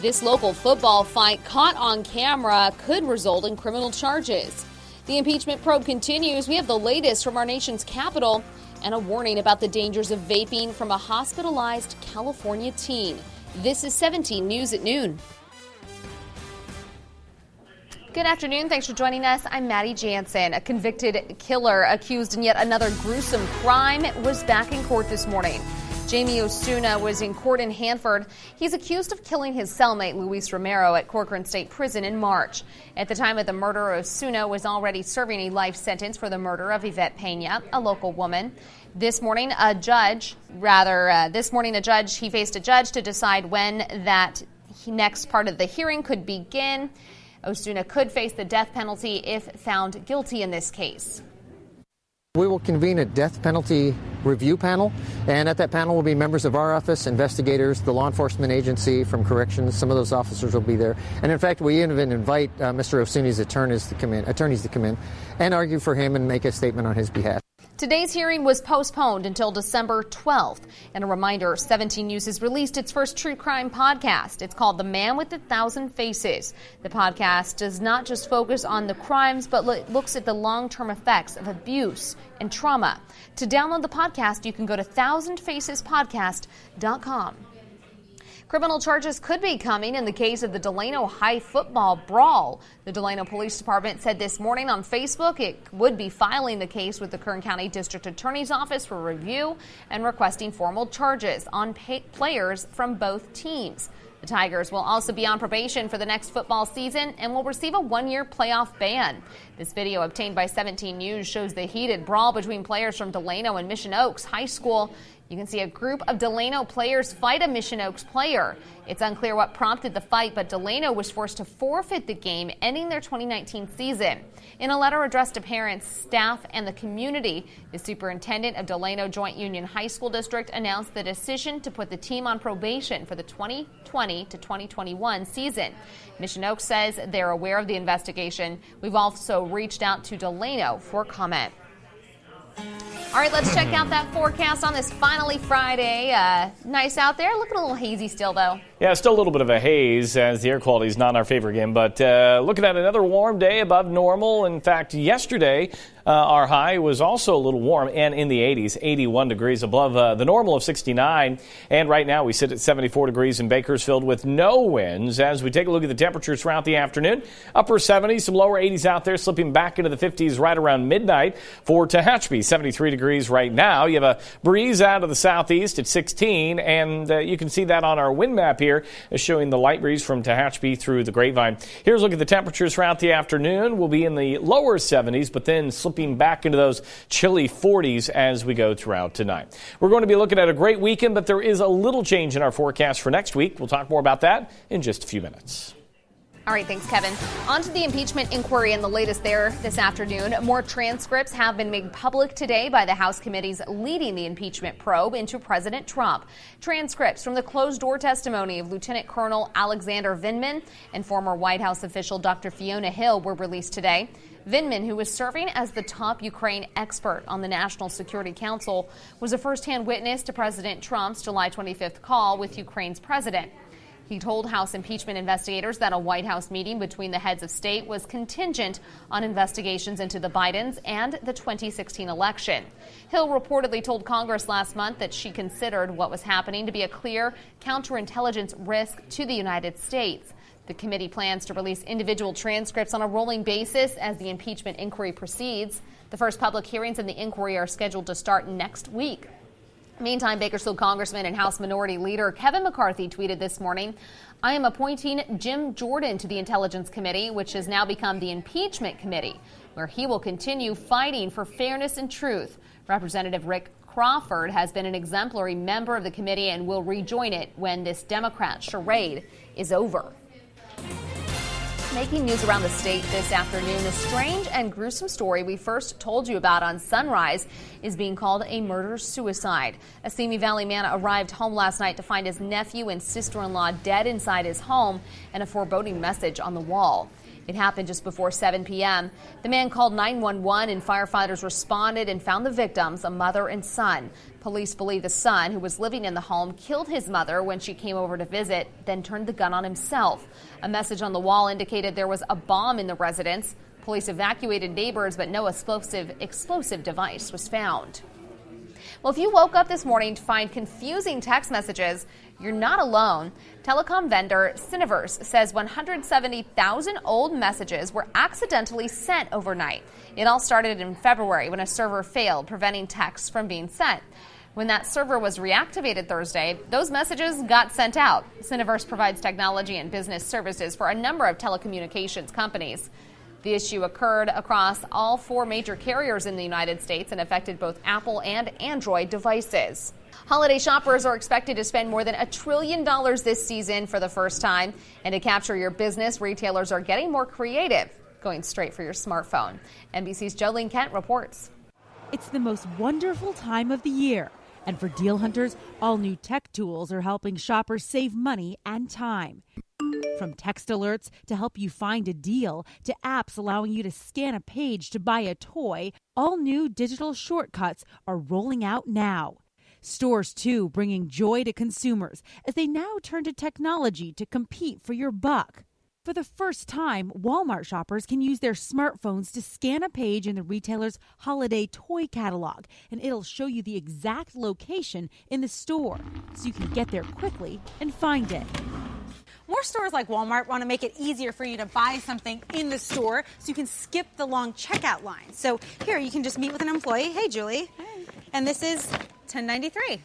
This local football fight caught on camera could result in criminal charges. The impeachment probe continues. We have the latest from our nation's capital and a warning about the dangers of vaping from a hospitalized California teen. This is 17 News at noon. Good afternoon. Thanks for joining us. I'm Maddie Jansen. A convicted killer accused in yet another gruesome crime was back in court this morning. Jaime Osuna was in court in Hanford. He's accused of killing his cellmate, Luis Romero, at Corcoran State Prison in March. At the time of the murder, Osuna was already serving a life sentence for the murder of Yvette Pena, a local woman. This morning, he faced a judge to decide when that next part of the hearing could begin. Osuna could face the death penalty if found guilty in this case. We will convene a death penalty review panel, and at that panel will be members of our office, investigators, the law enforcement agency from corrections. Some of those officers will be there. And in fact, we even invite Mr. Osuna's attorneys to come in and argue for him and make a statement on his behalf. Today's hearing was postponed until December 12th. And a reminder, 17 News has released its first true crime podcast. It's called The Man with 1,000 Faces. The podcast does not just focus on the crimes, but looks at the long-term effects of abuse and trauma. To download the podcast, you can go to 1000facespodcast.com. Criminal charges could be coming in the case of the Delano High football brawl. The Delano Police Department said this morning on Facebook it would be filing the case with the Kern County District Attorney's Office for review and requesting formal charges on players from both teams. The Tigers will also be on probation for the next football season and will receive a one-year playoff ban. This video obtained by 17 News shows the heated brawl between players from Delano and Mission Oaks High School. You can see a group of Delano players fight a Mission Oaks player. It's unclear what prompted the fight, but Delano was forced to forfeit the game, ending their 2019 season. In a letter addressed to parents, staff, and the community, the superintendent of Delano Joint Union High School District announced the decision to put the team on probation for the 2020 to 2021 season. Mission Oaks says they're aware of the investigation. We've also reached out to Delano for comment. All right, let's check out that forecast on this finally Friday. Nice out there. Looking a little hazy still, though. Yeah, still a little bit of a haze as the air quality is not in our favor again. But looking at another warm day above normal. In fact, yesterday, our high was also a little warm and in the 80s, 81 degrees above the normal of 69. And right now we sit at 74 degrees in Bakersfield with no winds. As we take a look at the temperatures throughout the afternoon, upper 70s, some lower 80s out there, slipping back into the 50s right around midnight. For Tehachapi, 73 degrees right now. You have a breeze out of the southeast at 16, and you can see that on our wind map here, showing the light breeze from Tehachapi through the Grapevine. Here's a look at the temperatures throughout the afternoon. We'll be in the lower 70s, but then slipping back into those chilly 40s as we go throughout tonight. We're going to be looking at a great weekend, but there is a little change in our forecast for next week. We'll talk more about that in just a few minutes. All right, thanks, Kevin. On to the impeachment inquiry and the latest there this afternoon. More transcripts have been made public today by the House committees leading the impeachment probe into President Trump. Transcripts from the closed-door testimony of Lieutenant Colonel Alexander Vindman and former White House official Dr. Fiona Hill were released today. Vindman, who was serving as the top Ukraine expert on the National Security Council, was a first-hand witness to President Trump's July 25th call with Ukraine's president. He told House impeachment investigators that a White House meeting between the heads of state was contingent on investigations into the Bidens and the 2016 election. Hill reportedly told Congress last month that she considered what was happening to be a clear counterintelligence risk to the United States. The committee plans to release individual transcripts on a rolling basis as the impeachment inquiry proceeds. The first public hearings in the inquiry are scheduled to start next week. Meantime, Bakersfield Congressman and House Minority Leader Kevin McCarthy tweeted this morning, "I am appointing Jim Jordan to the Intelligence Committee, which has now become the Impeachment Committee, where he will continue fighting for fairness and truth." Representative Rick Crawford has been an exemplary member of the committee and will rejoin it when this Democrat charade is over. Making news around the state this afternoon, a strange and gruesome story we first told you about on Sunrise is being called a murder-suicide. A Simi Valley man arrived home last night to find his nephew and sister-in-law dead inside his home and a foreboding message on the wall. It happened just before 7 p.m. The man called 911 and firefighters responded and found the victims, a mother and son. Police believe the son, who was living in the home, killed his mother when she came over to visit, then turned the gun on himself. A message on the wall indicated there was a bomb in the residence. Police evacuated neighbors, but no explosive device was found. Well, if you woke up this morning to find confusing text messages, you're not alone. Telecom vendor Cineverse says 170,000 old messages were accidentally sent overnight. It all started in February when a server failed, preventing texts from being sent. When that server was reactivated Thursday, those messages got sent out. Cineverse provides technology and business services for a number of telecommunications companies. The issue occurred across all 4 major carriers in the United States and affected both Apple and Android devices. Holiday shoppers are expected to spend more than $1 trillion this season for the first time. And to capture your business, retailers are getting more creative, going straight for your smartphone. NBC's Jolene Kent reports. It's the most wonderful time of the year. And for deal hunters, all new tech tools are helping shoppers save money and time. From text alerts to help you find a deal to apps allowing you to scan a page to buy a toy, all new digital shortcuts are rolling out now. Stores, too, bringing joy to consumers as they now turn to technology to compete for your buck. For the first time, Walmart shoppers can use their smartphones to scan a page in the retailer's holiday toy catalog, and it'll show you the exact location in the store so you can get there quickly and find it. More stores like Walmart want to make it easier for you to buy something in the store so you can skip the long checkout line. So here you can just meet with an employee. Hey, Julie. Hey. And this is $10.93.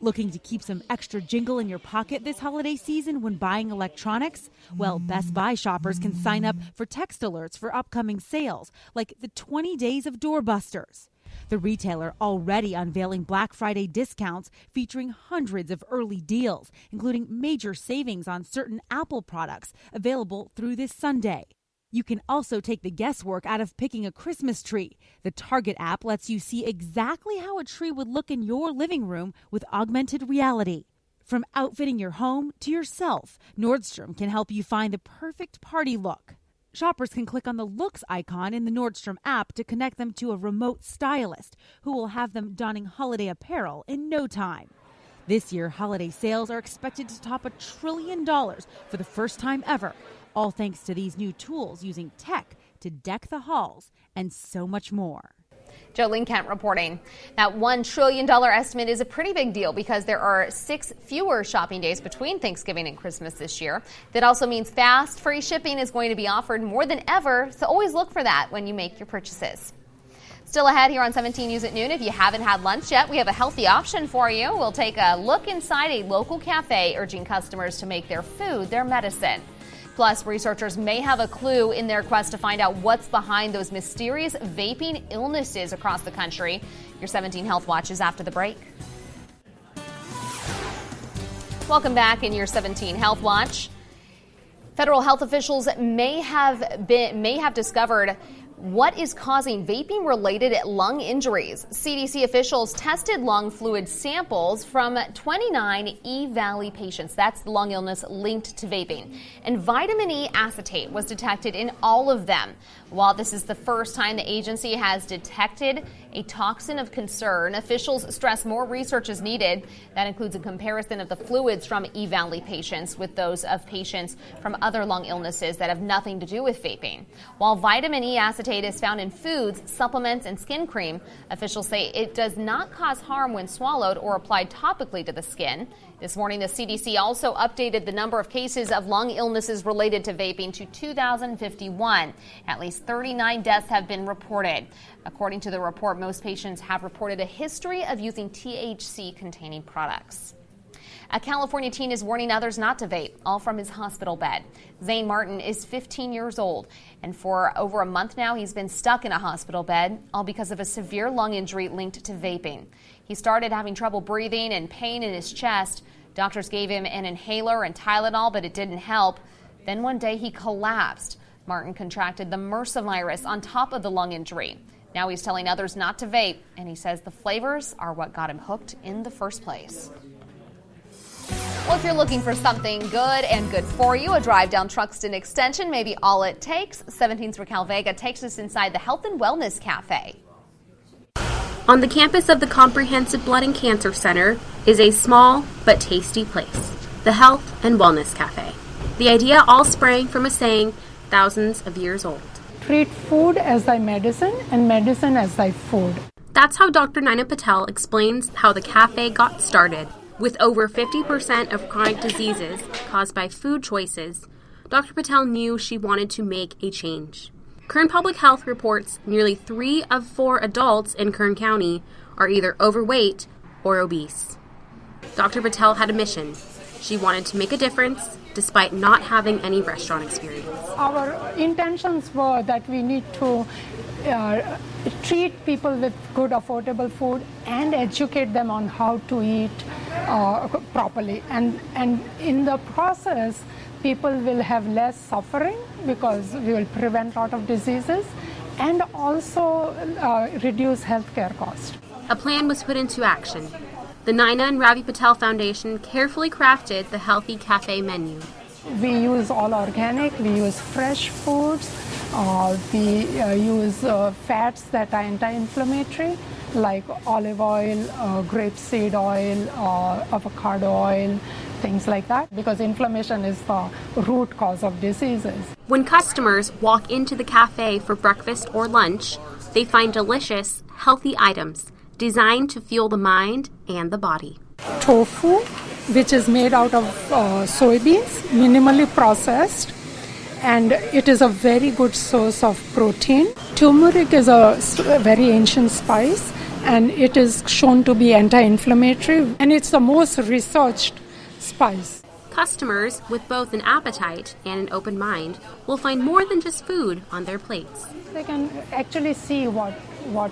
Looking to keep some extra jingle in your pocket this holiday season when buying electronics? Well, Best Buy shoppers can sign up for text alerts for upcoming sales, like the 20 Days of Doorbusters. The retailer already unveiling Black Friday discounts featuring hundreds of early deals, including major savings on certain Apple products available through this Sunday. You can also take the guesswork out of picking a Christmas tree. The Target app lets you see exactly how a tree would look in your living room with augmented reality. From outfitting your home to yourself, Nordstrom can help you find the perfect party look. Shoppers can click on the Looks icon in the Nordstrom app to connect them to a remote stylist who will have them donning holiday apparel in no time. This year, holiday sales are expected to top $1 trillion for the first time ever, all thanks to these new tools using tech to deck the halls and so much more. Jolene Kent reporting. That $1 trillion estimate is a pretty big deal because there are 6 fewer shopping days between Thanksgiving and Christmas this year. That also means fast, free shipping is going to be offered more than ever, so always look for that when you make your purchases. Still ahead here on 17 News at noon. If you haven't had lunch yet, we have a healthy option for you. We'll take a look inside a local cafe, urging customers to make their food their medicine. Plus, researchers may have a clue in their quest to find out what's behind those mysterious vaping illnesses across the country. Your 17 Health Watch is after the break. Welcome back in your 17 Health Watch. Federal health officials may have discovered what is causing vaping-related lung injuries. CDC officials tested lung fluid samples from 29 E-Valley patients. That's the lung illness linked to vaping. And vitamin E acetate was detected in all of them. While this is the first time the agency has detected a toxin of concern, officials stress more research is needed. That includes a comparison of the fluids from E-Valley patients with those of patients from other lung illnesses that have nothing to do with vaping. While vitamin E acetate is found in foods, supplements, and skin cream, officials say it does not cause harm when swallowed or applied topically to the skin. This morning, the CDC also updated the number of cases of lung illnesses related to vaping to 2,051. At least 39 deaths have been reported. According to the report, most patients have reported a history of using THC-containing products. A California teen is warning others not to vape, all from his hospital bed. Zane Martin is 15 years old, and for over a month now, he's been stuck in a hospital bed, all because of a severe lung injury linked to vaping. He started having trouble breathing and pain in his chest. Doctors gave him an inhaler and Tylenol, but it didn't help. Then one day he collapsed. Martin contracted the MRSA virus on top of the lung injury. Now he's telling others not to vape, and he says the flavors are what got him hooked in the first place. Well, if you're looking for something good and good for you, a drive down Truxton Extension may be all it takes. 17's Raquel Vega takes us inside the Health and Wellness Cafe. On the campus of the Comprehensive Blood and Cancer Center is a small but tasty place, the Health and Wellness Cafe. The idea all sprang from a saying thousands of years old. Treat food as thy medicine and medicine as thy food. That's how Dr. Naina Patel explains how the cafe got started. With over 50% of chronic diseases caused by food choices, Dr. Patel knew she wanted to make a change. Kern Public Health reports nearly 3 of 4 adults in Kern County are either overweight or obese. Dr. Patel had a mission. She wanted to make a difference despite not having any restaurant experience. Our intentions were that we need to treat people with good, affordable food and educate them on how to eat properly. And in the process, people will have less suffering because we will prevent a lot of diseases and also reduce healthcare costs. A plan was put into action. The Naina and Ravi Patel Foundation carefully crafted the Healthy Cafe menu. We use all organic, we use fresh foods, we use fats that are anti-inflammatory like olive oil, grapeseed oil, avocado oil, things like that, because inflammation is the root cause of diseases. When customers walk into the cafe for breakfast or lunch, they find delicious, healthy items designed to fuel the mind and the body. Tofu, which is made out of soybeans, minimally processed, and it is a very good source of protein. Turmeric is a very ancient spice, and it is shown to be anti-inflammatory, and it's the most researched spice. Customers with both an appetite and an open mind will find more than just food on their plates. They can actually see what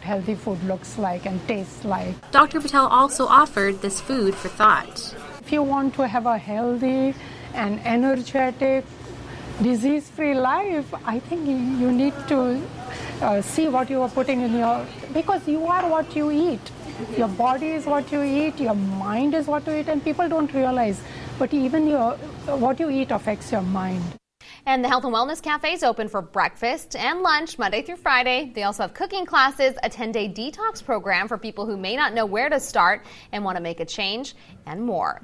healthy food looks like and tastes like. Dr. Patel also offered this food for thought. If you want to have a healthy and energetic, disease-free life, I think you need to see what you are putting in your, because you are what you eat. Your body is what you eat, your mind is what you eat, and people don't realize, but even what you eat affects your mind. And the Health and Wellness Cafe is open for breakfast and lunch Monday through Friday. They also have cooking classes, a 10-day detox program for people who may not know where to start and want to make a change, and more.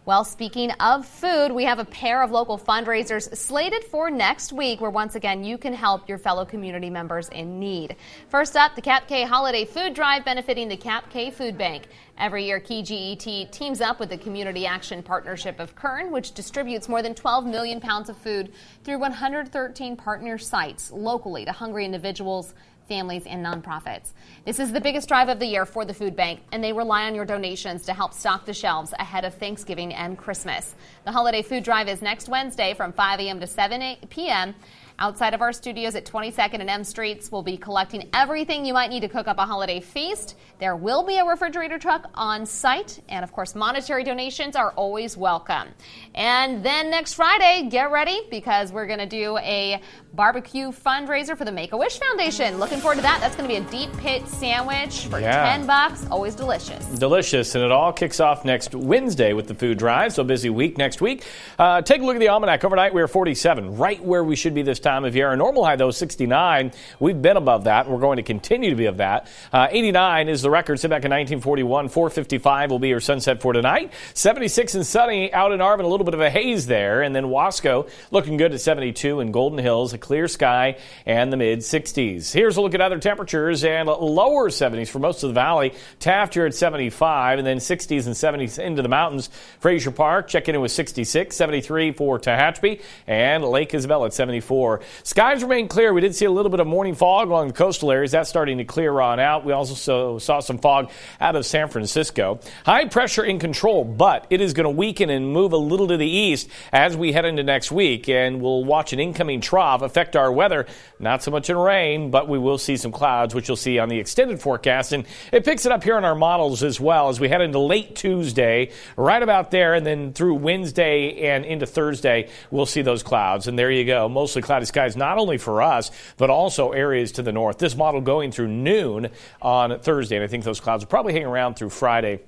Well, speaking of food, we have a pair of local fundraisers slated for next week where once again you can help your fellow community members in need. First up, the Cap K Holiday Food Drive benefiting the Cap K Food Bank. Every year, KGET teams up with the Community Action Partnership of Kern, which distributes more than 12 million pounds of food through 113 partner sites locally to hungry individuals, families, and nonprofits. This is the biggest drive of the year for the food bank, and they rely on your donations to help stock the shelves ahead of Thanksgiving and Christmas. The holiday food drive is next Wednesday from 5 a.m. to 7 p.m. Outside of our studios at 22nd and M Streets, we'll be collecting everything you might need to cook up a holiday feast. There will be a refrigerator truck on site, and of course, monetary donations are always welcome. And then next Friday, get ready because we're going to do a barbecue fundraiser for the Make-A-Wish Foundation. Looking forward to that. That's going to be a deep pit sandwich for $10. Always delicious. Delicious, and it all kicks off next Wednesday with the food drive, so busy week next week. Take a look at the almanac. Overnight, we are 47, right where we should be this time of year. Our normal high, though, is 69. We've been above that, and we're going to continue to be of that. 89 is the record set back in 1941. 455 will be your sunset for tonight. 76 and sunny out in Arvin, a little bit of a haze there. And then Wasco looking good at 72, and Golden Hills, a clear sky, and the mid-60s. Here's a look at other temperatures, and lower 70s for most of the valley. Taft here at 75, and then 60s and 70s into the mountains. Frazier Park checking in with 66, 73 for Tehachapi, and Lake Isabel at 74. Skies remain clear. We did see a little bit of morning fog along the coastal areas. That's starting to clear on out. We also saw some fog out of San Francisco. High pressure in control, but it is going to weaken and move a little to the east as we head into next week, and we'll watch an incoming trough affect our weather. Not so much in rain, but we will see some clouds, which you'll see on the extended forecast, and it picks it up here in our models as well as we head into late Tuesday, right about there, and then through Wednesday and into Thursday, we'll see those clouds, and there you go. Mostly cloudy skies, not only for us, but also areas to the north. This model going through noon on Thursday, and I think those clouds will probably hang around through Friday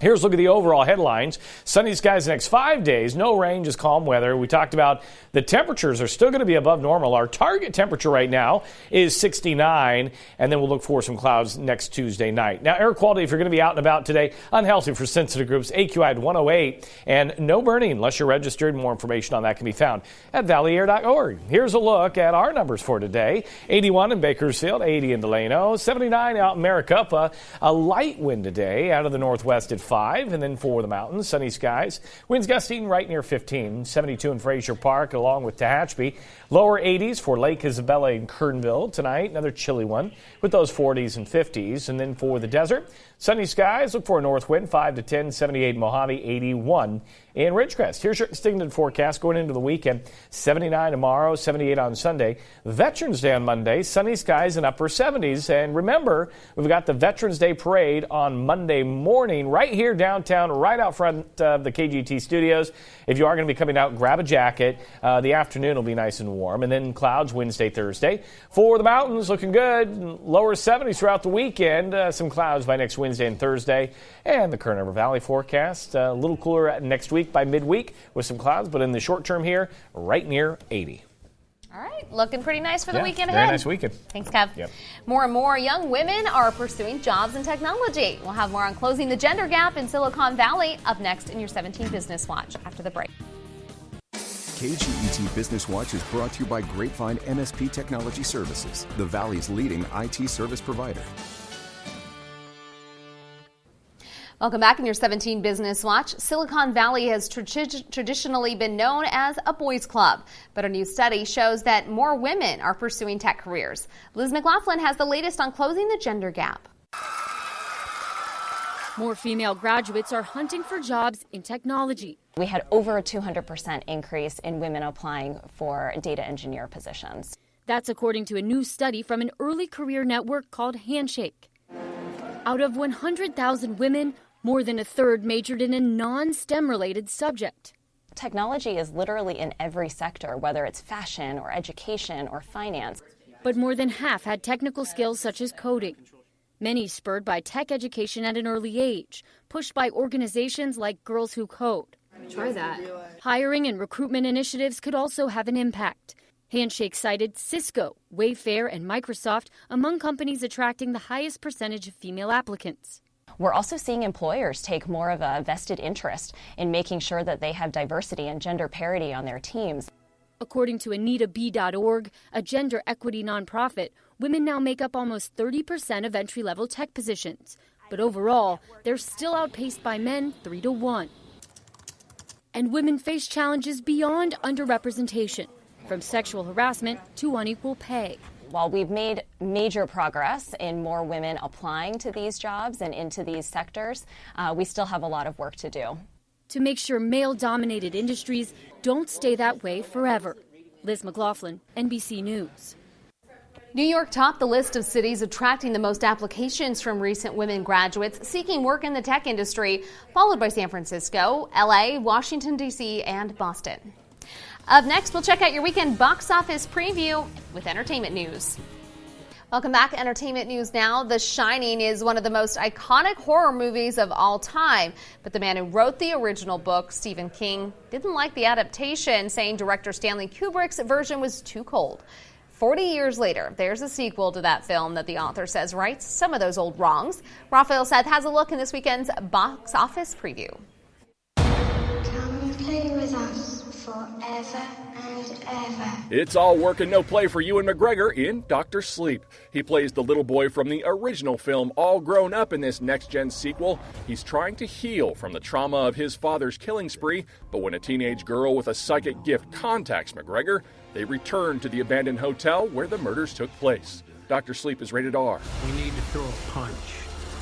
Here's a look at the overall headlines. Sunny skies the next 5 days. No rain, just calm weather. We talked about the temperatures are still going to be above normal. Our target temperature right now is 69, and then we'll look for some clouds next Tuesday night. Now, air quality, if you're going to be out and about today, unhealthy for sensitive groups, AQI at 108, and no burning unless you're registered. More information on that can be found at valleyair.org. Here's a look at our numbers for today. 81 in Bakersfield, 80 in Delano, 79 out in Maricopa. A light wind today out of the northwest at 5, and then for the mountains, sunny skies. Winds gusting right near 15, 72 in Frazier Park along with Tehachapi. Lower 80s for Lake Isabella and Kernville tonight. Another chilly one with those 40s and 50s. And then for the desert, sunny skies. Look for a north wind 5 to 10, 78 in Mojave, 81 in Ridgecrest. Here's your extended forecast going into the weekend. 79 tomorrow, 78 on Sunday. Veterans Day on Monday, sunny skies and upper 70s. And remember, we've got the Veterans Day Parade on Monday morning right here downtown, right out front of the KGET studios. If you are going to be coming out, grab a jacket. The afternoon will be nice and warm. And then clouds Wednesday, Thursday. For the mountains, looking good. Lower 70s throughout the weekend. Some clouds by next Wednesday and Thursday. And the Kern River Valley forecast, a little cooler next week by midweek with some clouds, but in the short term here, right near 80. All right, looking pretty nice for the weekend ahead. Very nice weekend. Thanks, Kev. Yep. More and more young women are pursuing jobs in technology. We'll have more on closing the gender gap in Silicon Valley up next in your 17 Business Watch after the break. KGET Business Watch is brought to you by Grapevine MSP Technology Services, the Valley's leading IT service provider. Welcome back in your 17 Business Watch. Silicon Valley has traditionally been known as a boys' club, but a new study shows that more women are pursuing tech careers. Liz McLaughlin has the latest on closing the gender gap. More female graduates are hunting for jobs in technology. We had over a 200% increase in women applying for data engineer positions. That's according to a new study from an early career network called Handshake. Out of 100,000 women, more than a third majored in a non-STEM related subject. Technology is literally in every sector, whether it's fashion or education or finance. But more than half had technical skills such as coding. Many spurred by tech education at an early age, pushed by organizations like Girls Who Code. Try that. Hiring and recruitment initiatives could also have an impact. Handshake cited Cisco, Wayfair, and Microsoft among companies attracting the highest percentage of female applicants. We're also seeing employers take more of a vested interest in making sure that they have diversity and gender parity on their teams. According to AnitaB.org, a gender equity nonprofit, women now make up almost 30% of entry-level tech positions. But overall, they're still outpaced by men 3-1. And women face challenges beyond underrepresentation, from sexual harassment to unequal pay. While we've made major progress in more women applying to these jobs and into these sectors, we still have a lot of work to do. To make sure male-dominated industries don't stay that way forever. Liz McLaughlin, NBC News. New York topped the list of cities attracting the most applications from recent women graduates seeking work in the tech industry, followed by San Francisco, LA, Washington, D.C., and Boston. Up next, we'll check out your weekend box office preview with entertainment news. Welcome back. Entertainment news now. The Shining is one of the most iconic horror movies of all time. But the man who wrote the original book, Stephen King, didn't like the adaptation, saying director Stanley Kubrick's version was too cold. 40 years later, there's a sequel to that film that the author says rights some of those old wrongs. Raphael Seth has a look in this weekend's box office preview. Come play with us. Forever and ever. It's all work and no play for Ewan McGregor in Dr. Sleep. He plays the little boy from the original film, all grown up in this next-gen sequel. He's trying to heal from the trauma of his father's killing spree, but when a teenage girl with a psychic gift contacts McGregor, they return to the abandoned hotel where the murders took place. Dr. Sleep is rated R. We need to throw a punch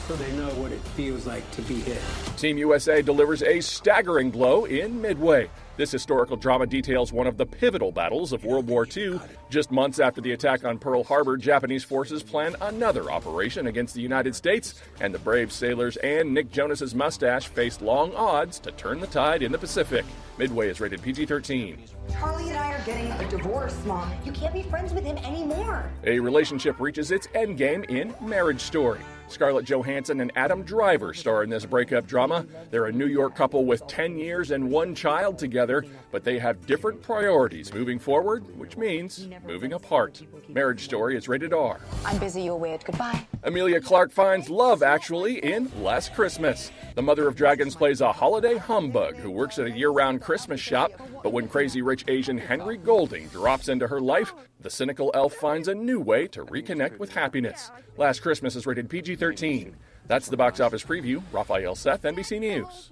so they know what it feels like to be hit. Team USA delivers a staggering blow in Midway. This historical drama details one of the pivotal battles of World War II. Just months after the attack on Pearl Harbor, Japanese forces planned another operation against the United States, and the brave sailors and Nick Jonas's mustache faced long odds to turn the tide in the Pacific. Midway is rated PG-13. Charlie and I are getting a divorce, Mom. You can't be friends with him anymore. A relationship reaches its endgame in Marriage Story. Scarlett Johansson and Adam Driver star in this breakup drama. They're a New York couple with 10 years and 1 child together, but they have different priorities moving forward, which means moving apart. Marriage Story is rated R. I'm busy, you're weird. Goodbye. Emilia Clarke finds love, actually, in Last Christmas. The mother of dragons plays a holiday humbug who works at a year-round Christmas shop, but when crazy rich Asian Henry Golding drops into her life, the cynical elf finds a new way to reconnect with happiness. Last Christmas is rated PG-13. That's the box office preview. Raphael Seth, NBC News.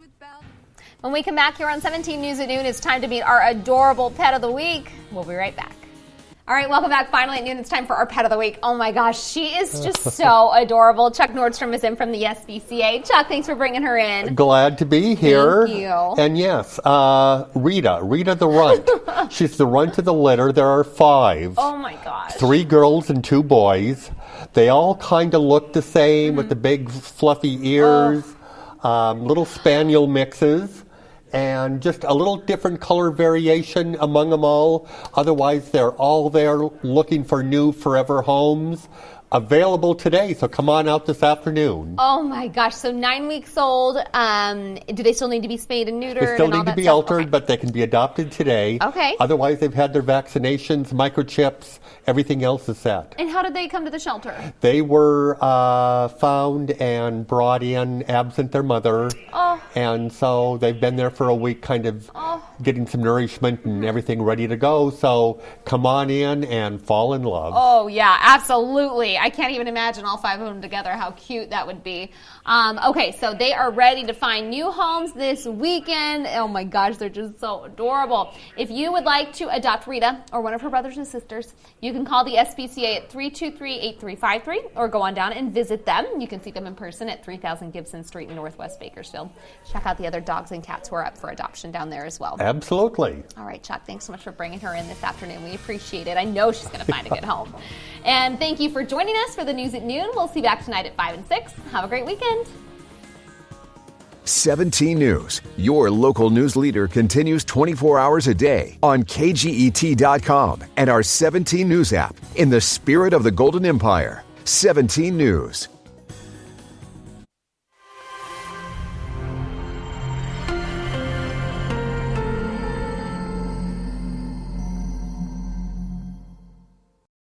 When we come back here on 17 News at Noon, it's time to meet our adorable pet of the week. We'll be right back. All right, welcome back. Finally at noon, it's time for our pet of the week. Oh my gosh, she is just so adorable. Chuck Nordstrom is in from the SPCA. Chuck, thanks for bringing her in. Glad to be here. Thank you. And yes, Rita the runt. She's the runt of the litter. There are 5. Oh my gosh. 3 girls and 2 boys. They all kind of look the same with the big fluffy ears, little spaniel mixes. And just a little different color variation among them all. Otherwise, they're all there looking for new forever homes. Available today, so come on out this afternoon. Oh my gosh, so 9 weeks old. Do they still need to be spayed and neutered? They still and all need to that be stuff? altered, Okay. but they can be adopted today. Okay. Otherwise, they've had their vaccinations, microchips, everything else is set. And how did they come to the shelter? They were found and brought in absent their mother. Oh. And so they've been there for a week kind of getting some nourishment and everything ready to go. So come on in and fall in love. Oh, yeah, absolutely. I can't even imagine all 5 of them together, how cute that would be. Okay, so they are ready to find new homes this weekend. Oh my gosh, they're just so adorable. If you would like to adopt Rita or one of her brothers and sisters, you can call the SPCA at 323-8353 or go on down and visit them. You can see them in person at 3000 Gibson Street in Northwest Bakersfield. Check out the other dogs and cats who are up for adoption down there as well. Absolutely. All right, Chuck, thanks so much for bringing her in this afternoon. We appreciate it. I know she's going to find a good home. And thank you for joining us for the News at Noon. We'll see you back tonight at 5 and 6. Have a great weekend. 17 News, your local news leader, continues 24 hours a day on KGET.com and our 17 News app. In the spirit of the Golden Empire, 17 News.